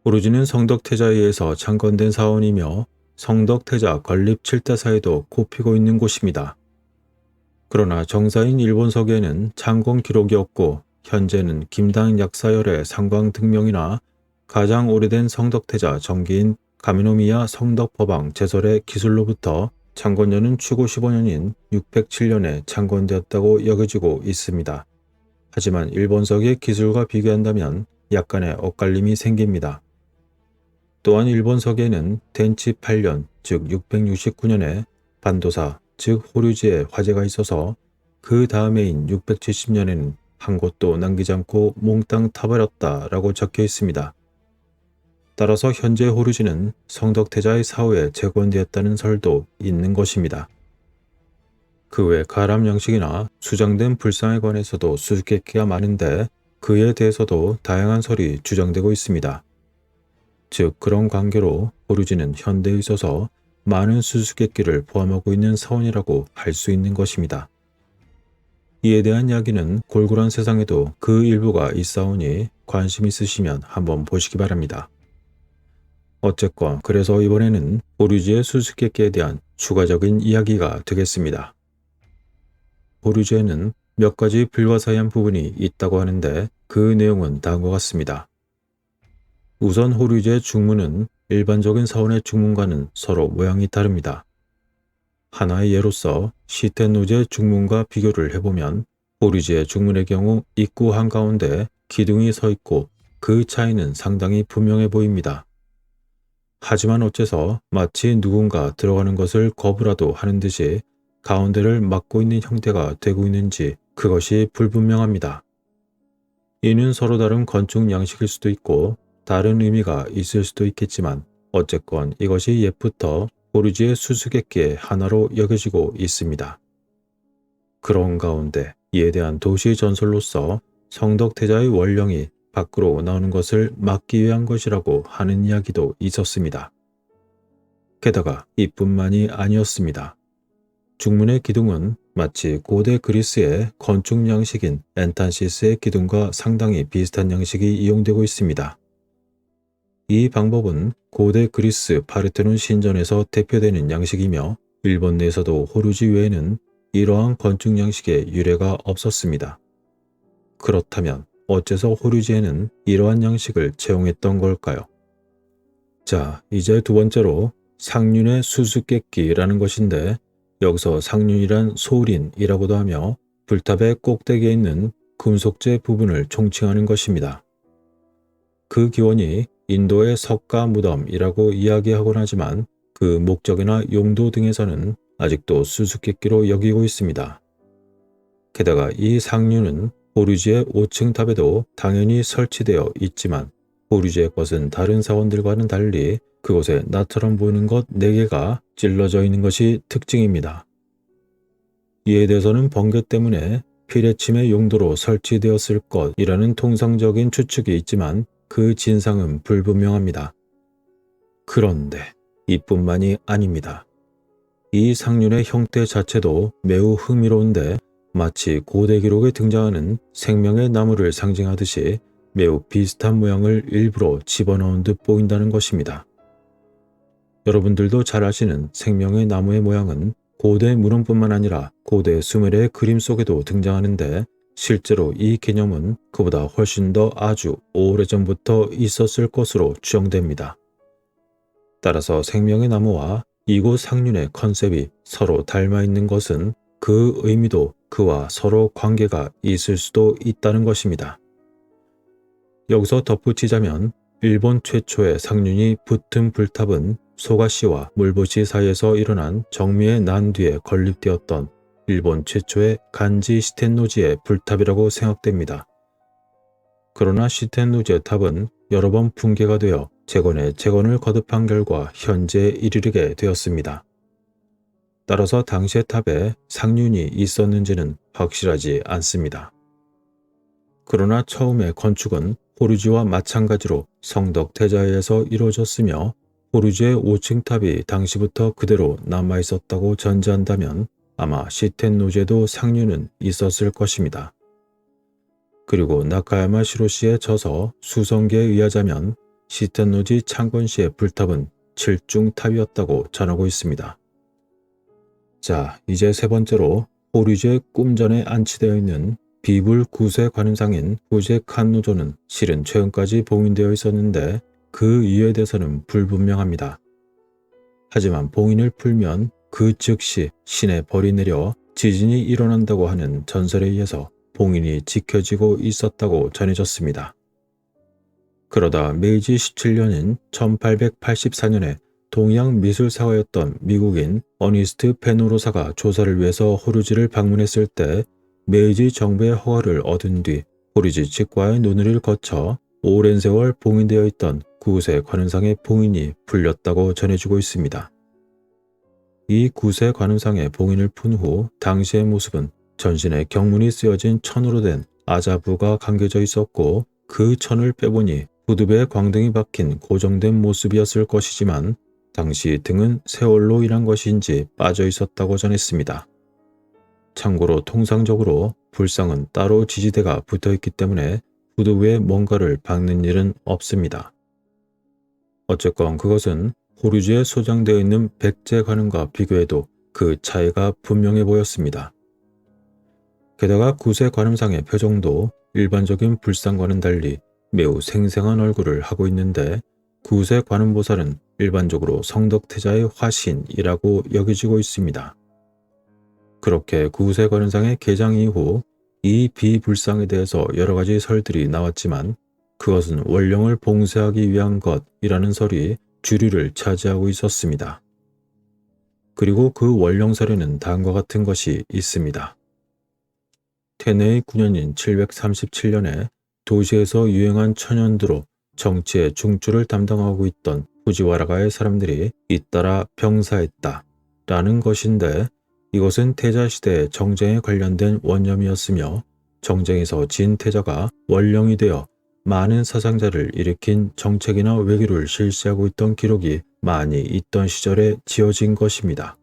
호루지는 성덕태자에 의해서 창건된 사원이며 성덕태자 건립 7대사에도 꼽히고 있는 곳입니다. 그러나 정사인 일본서기에는 창건 기록이 없고 현재는 김당 약사열의 상광등명이나 가장 오래된 성덕태자 정기인 가미노미야 성덕법왕 제설의 기술로부터 창건년은 추고 15년인 607년에 창건되었다고 여겨지고 있습니다. 하지만 일본서기의 기술과 비교한다면 약간의 엇갈림이 생깁니다. 또한 일본서기에는 텐치 8년 즉 669년에 반도사 즉 호류지에 화재가 있어서 그 다음해인 670년에는 한 곳도 남기지 않고 몽땅 타버렸다라고 적혀 있습니다. 따라서 현재 호류지는 성덕태자의 사후에 재건되었다는 설도 있는 것입니다. 그 외 가람 양식이나 수장된 불상에 관해서도 수수께끼가 많은데 그에 대해서도 다양한 설이 주장되고 있습니다. 즉 그런 관계로 호류지는 현대에 있어서 많은 수수께끼를 포함하고 있는 사원이라고 할 수 있는 것입니다. 이에 대한 이야기는 골골한 세상에도 그 일부가 있사오니 관심 있으시면 한번 보시기 바랍니다. 어쨌건 그래서 이번에는 호류지의 수수께끼에 대한 추가적인 이야기가 되겠습니다. 호류지에는 몇 가지 불가사의한 부분이 있다고 하는데 그 내용은 다음과 같습니다. 우선 호류지의 중문은 일반적인 사원의 중문과는 서로 모양이 다릅니다. 하나의 예로서 시텐노지의 중문과 비교를 해보면 호류지의 중문의 경우 입구 한가운데 기둥이 서 있고 그 차이는 상당히 분명해 보입니다. 하지만 어째서 마치 누군가 들어가는 것을 거부라도 하는 듯이 가운데를 막고 있는 형태가 되고 있는지 그것이 불분명합니다. 이는 서로 다른 건축 양식일 수도 있고 다른 의미가 있을 수도 있겠지만 어쨌건 이것이 옛부터 호류지의 수수께끼의 하나로 여겨지고 있습니다. 그런 가운데 이에 대한 도시 전설로서 성덕태자의 원령이 밖으로 나오는 것을 막기 위한 것이라고 하는 이야기도 있었습니다. 게다가 이뿐만이 아니었습니다. 중문의 기둥은 마치 고대 그리스의 건축 양식인 엔탄시스의 기둥과 상당히 비슷한 양식이 이용되고 있습니다. 이 방법은 고대 그리스 파르테논 신전에서 대표되는 양식이며 일본 내에서도 호류지 외에는 이러한 건축 양식의 유래가 없었습니다. 그렇다면 어째서 호류지에는 이러한 양식을 채용했던 걸까요? 자, 이제 두 번째로 상륜의 수수께끼라는 것인데 여기서 상륜이란 소린이라고도 하며 불탑의 꼭대기에 있는 금속재 부분을 총칭하는 것입니다. 그 기원이 인도의 석가 무덤이라고 이야기하곤 하지만 그 목적이나 용도 등에서는 아직도 수수께끼로 여기고 있습니다. 게다가 이 상륜은 호류지의 5층 탑에도 당연히 설치되어 있지만 호류지의 것은 다른 사원들과는 달리 그곳에 나처럼 보이는 것 4개가 찔러져 있는 것이 특징입니다. 이에 대해서는 번개 때문에 피뢰침의 용도로 설치되었을 것이라는 통상적인 추측이 있지만 그 진상은 불분명합니다. 그런데 이뿐만이 아닙니다. 이 상륜의 형태 자체도 매우 흥미로운데 마치 고대 기록에 등장하는 생명의 나무를 상징하듯이 매우 비슷한 모양을 일부러 집어넣은 듯 보인다는 것입니다. 여러분들도 잘 아시는 생명의 나무의 모양은 고대 문헌뿐만 아니라 고대 수메르의 그림 속에도 등장하는데 실제로 이 개념은 그보다 훨씬 더 아주 오래전부터 있었을 것으로 추정됩니다. 따라서 생명의 나무와 이곳 상륜의 컨셉이 서로 닮아 있는 것은 그 의미도 그와 서로 관계가 있을 수도 있다는 것입니다. 여기서 덧붙이자면 일본 최초의 상륜이 붙은 불탑은 소가시와 물보시 사이에서 일어난 정미의 난 뒤에 건립되었던 일본 최초의 간지 시텐노지의 불탑이라고 생각됩니다. 그러나 시텐노지의 탑은 여러 번 붕괴가 되어 재건을 거듭한 결과 현재에 이르게 되었습니다. 따라서 당시의 탑에 상륜이 있었는지는 확실하지 않습니다. 그러나 처음의 건축은 호류지와 마찬가지로 성덕태자에서 이루어졌으며 호류지의 5층 탑이 당시부터 그대로 남아있었다고 전제한다면 아마 시텐노지에도 상륜은 있었을 것입니다. 그리고 나카야마 시로시의 저서 수성계에 의하자면 시텐노지 창건시의 불탑은 7중탑이었다고 전하고 있습니다. 자, 이제 세 번째로 호류제 꿈전에 안치되어 있는 비불 구세 관음상인 후제 칸노조는 실은 최근까지 봉인되어 있었는데 그 이유에 대해서는 불분명합니다. 하지만 봉인을 풀면 그 즉시 신의 벌이 내려 지진이 일어난다고 하는 전설에 의해서 봉인이 지켜지고 있었다고 전해졌습니다. 그러다 메이지 17년인 1884년에 동양미술사가였던 미국인 어니스트 페노로사가 조사를 위해서 호루지를 방문했을 때 메이지 정부의 허가를 얻은 뒤 호루지 측과의 논의를 거쳐 오랜 세월 봉인되어 있던 구세 관음상의 봉인이 풀렸다고 전해지고 있습니다. 이 구세 관음상의 봉인을 푼 후 당시의 모습은 전신에 경문이 쓰여진 천으로 된 아자부가 감겨져 있었고 그 천을 빼보니 후두부에 광등이 박힌 고정된 모습이었을 것이지만 당시 등은 세월로 인한 것인지 빠져 있었다고 전했습니다. 참고로 통상적으로 불상은 따로 지지대가 붙어있기 때문에 후두부에 뭔가를 박는 일은 없습니다. 어쨌건 그것은 호루지에 소장되어 있는 백제 관음과 비교해도 그 차이가 분명해 보였습니다. 게다가 구세 관음상의 표정도 일반적인 불상과는 달리 매우 생생한 얼굴을 하고 있는데 구세 관음보살은 일반적으로 성덕태자의 화신이라고 여겨지고 있습니다. 그렇게 구세 관음상의 개장 이후 이 비불상에 대해서 여러 가지 설들이 나왔지만 그것은 원령을 봉쇄하기 위한 것이라는 설이 주류를 차지하고 있었습니다. 그리고 그 원령설에는 다음과 같은 것이 있습니다. 태내의 9년인 737년에 도시에서 유행한 천연두로 정치의 중추를 담당하고 있던 후지와라가의 사람들이 잇따라 병사했다 라는 것인데 이것은 태자시대의 정쟁에 관련된 원념이었으며 정쟁에서 진 태자가 원령이 되어 많은 사상자를 일으킨 정책이나 외교를 실시하고 있던 기록이 많이 있던 시절에 지어진 것입니다.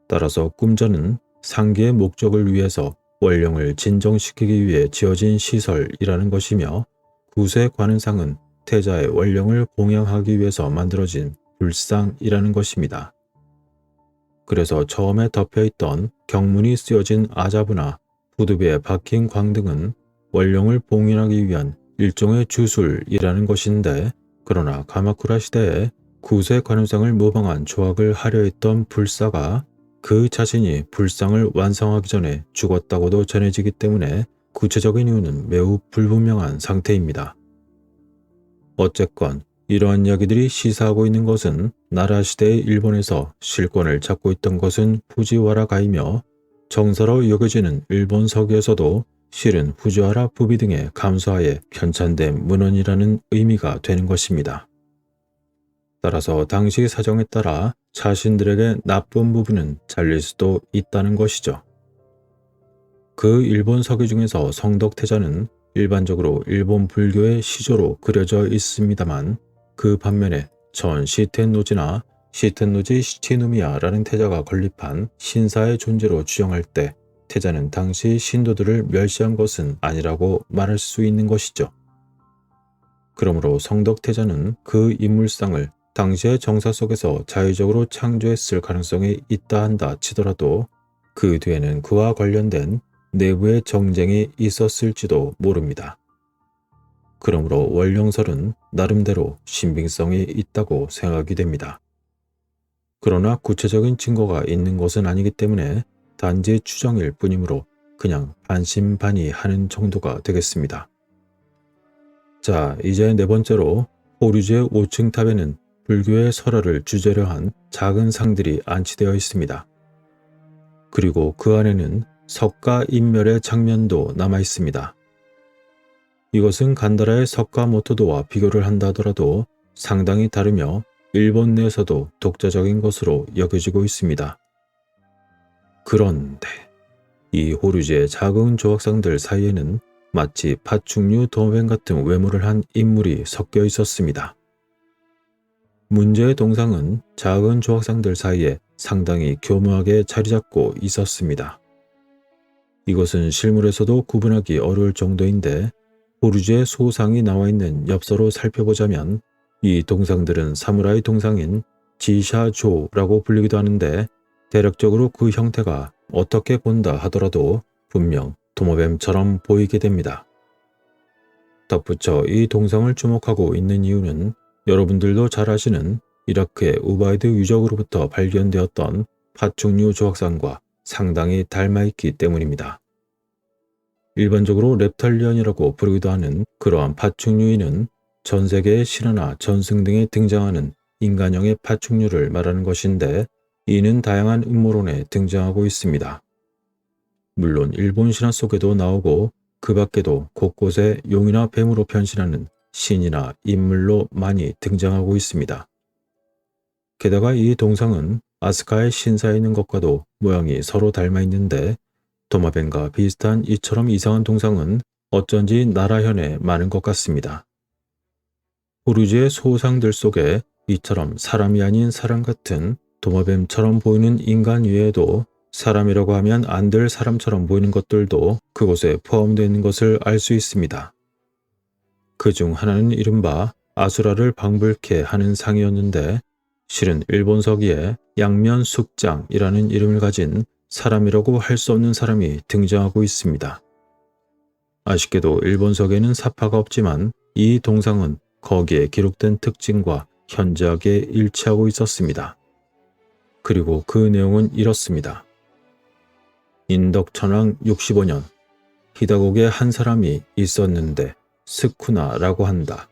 따라서 꿈전은 상기의 목적을 위해서 원령을 진정시키기 위해 지어진 시설이라는 것이며 구세 관음상은 태자의 원령을 공양하기 위해서 만들어진 불상이라는 것입니다. 그래서 처음에 덮여있던 경문이 쓰여진 아자부나 후두부에 박힌 광등은 원령을 봉인하기 위한 일종의 주술이라는 것인데 그러나 가마쿠라 시대에 구세 관음상을 모방한 조각을 하려 했던 불사가 그 자신이 불상을 완성하기 전에 죽었다고도 전해지기 때문에 구체적인 이유는 매우 불분명한 상태입니다. 어쨌건 이러한 이야기들이 시사하고 있는 것은 나라 시대의 일본에서 실권을 잡고 있던 것은 후지와라가이며 정사로 여겨지는 일본 서기에서도 실은 후지와라 부비 등의 감수하에 편찬된 문헌이라는 의미가 되는 것입니다. 따라서 당시 사정에 따라 자신들에게 나쁜 부분은 잘릴 수도 있다는 것이죠. 그 일본 서기 중에서 성덕태자는 일반적으로 일본 불교의 시조로 그려져 있습니다만 그 반면에 전 시텐노지나 시텐노지 시치누미야라는 태자가 건립한 신사의 존재로 주장할 때 태자는 당시 신도들을 멸시한 것은 아니라고 말할 수 있는 것이죠. 그러므로 성덕태자는 그 인물상을 당시의 정사 속에서 자의적으로 창조했을 가능성이 있다 한다 치더라도 그 뒤에는 그와 관련된 내부의 정쟁이 있었을지도 모릅니다. 그러므로 원령설은 나름대로 신빙성이 있다고 생각이 됩니다. 그러나 구체적인 증거가 있는 것은 아니기 때문에 단지 추정일 뿐이므로 그냥 반신반의하는 정도가 되겠습니다. 자, 이제 네 번째로 호류제 5층 탑에는 불교의 설화를 주제로 한 작은 상들이 안치되어 있습니다. 그리고 그 안에는 석가 인멸의 장면도 남아 있습니다. 이것은 간다라의 석가 모토도와 비교를 한다 하더라도 상당히 다르며 일본 내에서도 독자적인 것으로 여겨지고 있습니다. 그런데 이 호류제 작은 조각상들 사이에는 마치 파충류 도맨 같은 외모를 한 인물이 섞여 있었습니다. 문제의 동상은 작은 조각상들 사이에 상당히 교묘하게 자리 잡고 있었습니다. 이것은 실물에서도 구분하기 어려울 정도인데 호루지의 소상이 나와 있는 엽서로 살펴보자면 이 동상들은 사무라이 동상인 지샤조라고 불리기도 하는데 대략적으로 그 형태가 어떻게 본다 하더라도 분명 도마뱀처럼 보이게 됩니다. 덧붙여 이 동상을 주목하고 있는 이유는 여러분들도 잘 아시는 이라크의 우바이드 유적으로부터 발견되었던 파충류 조각상과 상당히 닮아있기 때문입니다. 일반적으로 랩탈리언이라고 부르기도 하는 그러한 파충류인은 전 세계의 신화나 전승 등에 등장하는 인간형의 파충류를 말하는 것인데 이는 다양한 음모론에 등장하고 있습니다. 물론 일본 신화 속에도 나오고 그 밖에도 곳곳에 용이나 뱀으로 변신하는 신이나 인물로 많이 등장하고 있습니다. 게다가 이 동상은 아스카의 신사에 있는 것과도 모양이 서로 닮아 있는데 도마뱀과 비슷한 이처럼 이상한 동상은 어쩐지 나라현에 많은 것 같습니다. 호루지의 소상들 속에 이처럼 사람이 아닌 사람 같은 도마뱀처럼 보이는 인간 외에도 사람이라고 하면 안 될 사람처럼 보이는 것들도 그곳에 포함되어 있는 것을 알 수 있습니다. 그 중 하나는 이른바 아수라를 방불케 하는 상이었는데 실은 일본 서기에 양면숙장이라는 이름을 가진 사람이라고 할 수 없는 사람이 등장하고 있습니다. 아쉽게도 일본 서기에는 사파가 없지만 이 동상은 거기에 기록된 특징과 현저하게 일치하고 있었습니다. 그리고 그 내용은 이렇습니다. 인덕천왕 65년 히다국에 한 사람이 있었는데 스쿠나라고 한다.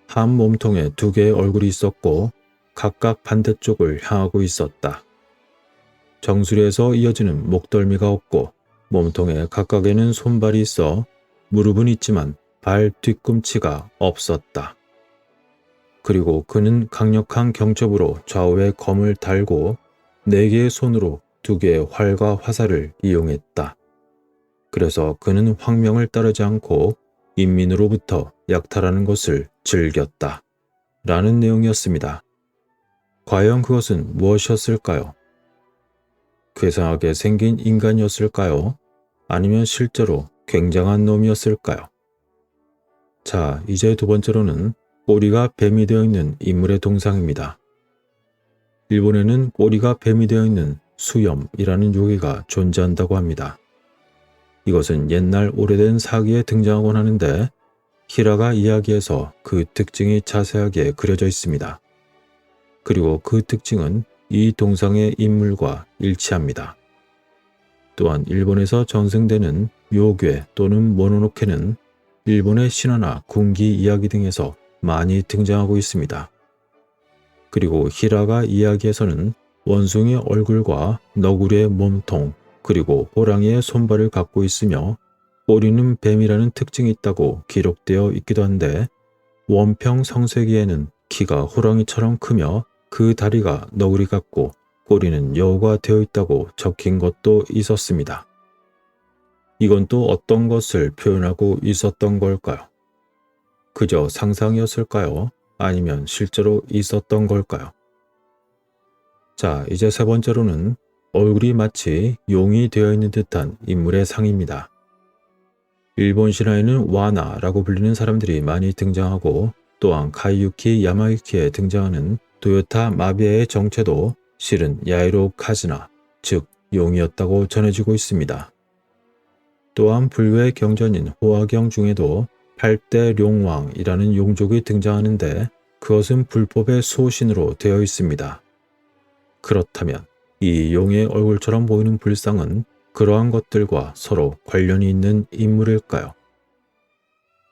한 몸통에 두 개의 얼굴이 있었고 각각 반대쪽을 향하고 있었다. 정수리에서 이어지는 목덜미가 없고 몸통에 각각에는 손발이 있어 무릎은 있지만 발 뒤꿈치가 없었다. 그리고 그는 강력한 경첩으로 좌우에 검을 달고 4개의 손으로 2개의 활과 화살을 이용했다. 그래서 그는 황명을 따르지 않고 인민으로부터 약탈하는 것을 즐겼다. 라는 내용이었습니다. 과연 그것은 무엇이었을까요? 괴상하게 생긴 인간이었을까요? 아니면 실제로 굉장한 놈이었을까요? 자, 이제 두 번째로는 꼬리가 뱀이 되어 있는 인물의 동상입니다. 일본에는 꼬리가 뱀이 되어 있는 수염이라는 요괴가 존재한다고 합니다. 이것은 옛날 오래된 사기에 등장하곤 하는데 히라가 이야기에서 그 특징이 자세하게 그려져 있습니다. 그리고 그 특징은 이 동상의 인물과 일치합니다. 또한 일본에서 전승되는 요괴 또는 모노노케는 일본의 신화나 군기 이야기 등에서 많이 등장하고 있습니다. 그리고 히라가 이야기에서는 원숭이의 얼굴과 너구리의 몸통 그리고 호랑이의 손발을 갖고 있으며 꼬리는 뱀이라는 특징이 있다고 기록되어 있기도 한데 원평 성세기에는 키가 호랑이처럼 크며 그 다리가 너구리 같고 꼬리는 여우가 되어 있다고 적힌 것도 있었습니다. 이건 또 어떤 것을 표현하고 있었던 걸까요? 그저 상상이었을까요? 아니면 실제로 있었던 걸까요? 자, 이제 세 번째로는 얼굴이 마치 용이 되어 있는 듯한 인물의 상입니다. 일본 신화에는 와나라고 불리는 사람들이 많이 등장하고 또한 카이유키 야마유키에 등장하는 도요타 마비에의 정체도 실은 야이로 카즈나, 즉 용이었다고 전해지고 있습니다. 또한 불교의 경전인 호화경 중에도 8대 룡왕이라는 용족이 등장하는데 그것은 불법의 소신으로 되어 있습니다. 그렇다면 이 용의 얼굴처럼 보이는 불상은 그러한 것들과 서로 관련이 있는 인물일까요?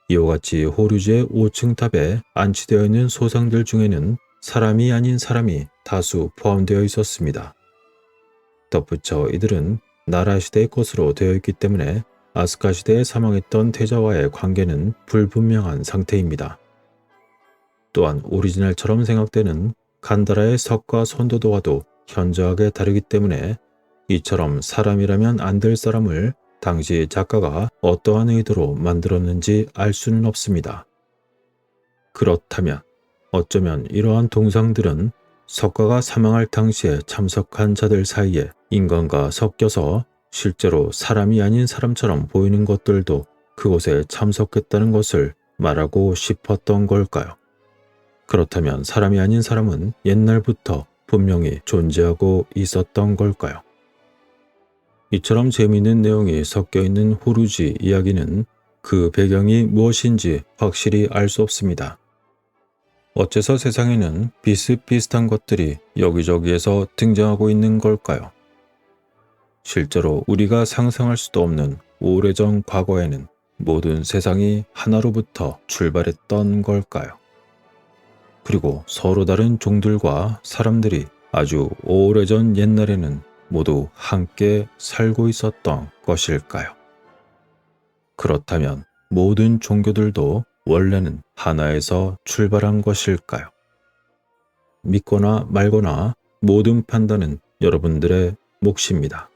이와 같이 호류지의 5층 탑에 안치되어 있는 소상들 중에는 사람이 아닌 사람이 다수 포함되어 있었습니다. 덧붙여 이들은 나라 시대의 것으로 되어 있기 때문에 아스카 시대에 사망했던 태자와의 관계는 불분명한 상태입니다. 또한 오리지널처럼 생각되는 간다라의 석과 선도도와도 현저하게 다르기 때문에 이처럼 사람이라면 안 될 사람을 당시 작가가 어떠한 의도로 만들었는지 알 수는 없습니다. 그렇다면 어쩌면 이러한 동상들은 석가가 사망할 당시에 참석한 자들 사이에 인간과 섞여서 실제로 사람이 아닌 사람처럼 보이는 것들도 그 그곳에 참석했다는 것을 말하고 싶었던 걸까요? 그렇다면 사람이 아닌 사람은 옛날부터 분명히 존재하고 있었던 걸까요? 이처럼 재미있는 내용이 섞여 있는 호루지 이야기는 그 배경이 무엇인지 확실히 알 수 없습니다. 어째서 세상에는 비슷비슷한 것들이 여기저기에서 등장하고 있는 걸까요? 실제로 우리가 상상할 수도 없는 오래전 과거에는 모든 세상이 하나로부터 출발했던 걸까요? 그리고 서로 다른 종들과 사람들이 아주 오래전 옛날에는 모두 함께 살고 있었던 것일까요? 그렇다면 모든 종교들도 원래는 하나에서 출발한 것일까요? 믿거나 말거나 모든 판단은 여러분들의 몫입니다.